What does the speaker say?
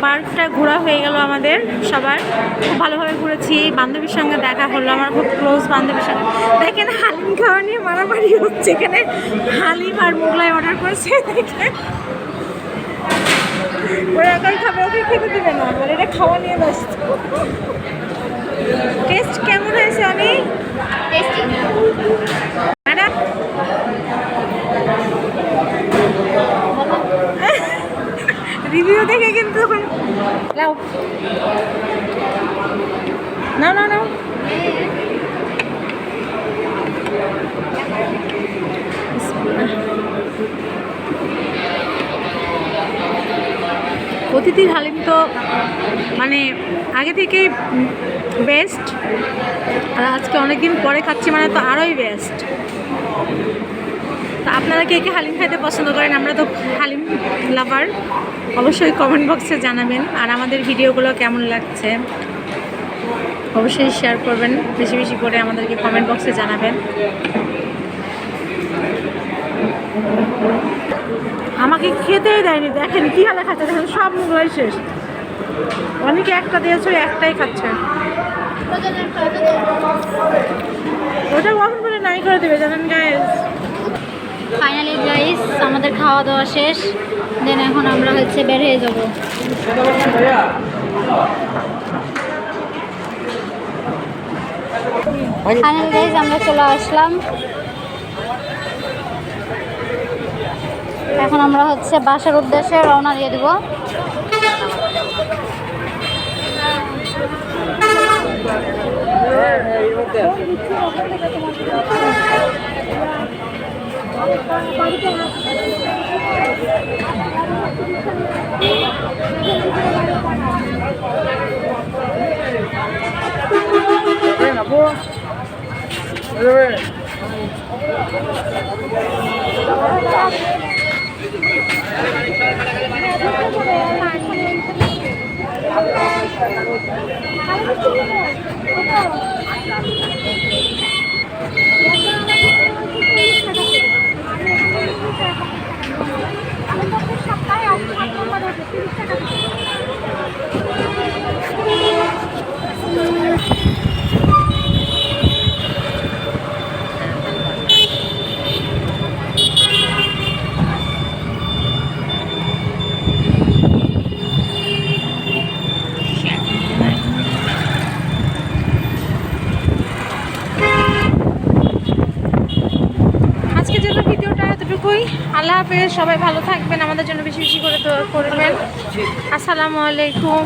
পার্কটা ঘোরা হয়ে গেল আমাদের সবার, খুব ভালোভাবে ঘুরেছি। বান্ধবীর সঙ্গে দেখা হলো, আমার খুব ক্লোজ বান্ধবীর সঙ্গে। দেখেন হালিম খাওয়া নিয়ে মারামারি হচ্ছে এখানে। হালিম আর মোগলাই অর্ডার করেছে, দেখেন ওরা একাই খাবে, ওকে খেতে দেবে না, মানে এটা খাওয়া নিয়ে ব্যস্ত। টেস্ট কেমন হয়েছে অনেক টেস্টি ম্যাডাম? রিভিউ দেখে কিন্তু তখন লাও না না না অতিথির হালিম তো মানে আগে থেকেই বেস্ট, আর আজকে অনেকদিন পরে খাচ্ছি মানে তো আরোই বেস্ট। তো আপনারা কে কে হালিম খাইতে পছন্দ করেন? আমরা তো হালিম লাভার, অবশ্যই কমেন্ট বক্সে জানাবেন। আর আমাদের ভিডিওগুলো কেমন লাগছে অবশ্যই শেয়ার করবেন, বেশি বেশি করে আমাদেরকে কমেন্ট বক্সে জানাবেন। আমাকে খেতেই দেয়নি, দেখেন কী হালে খাচ্ছে, দেখেন সব মোগলাই শেষ। অনেকে একটা দিয়েছে, একটাই খাচ্ছে। ওটা কখন করে নাই করে দেবে জানেন গাইস। ফাইনালি গাইস আমাদের খাওয়া দাওয়া শেষ, দেন এখন আমরা হচ্ছে বের হয়ে যাব। ফাইনালি গাইস আমরা চলে আসলাম, এখন আমরা হচ্ছে বাসার উদ্দেশ্যে রওনা দিয়ে দিব। আল্লাহ হাফেজ, সবাই ভালো থাকবেন, আমাদের জন্য বেশি বেশি করে দোয়া করবেন। আসসালামু আলাইকুম।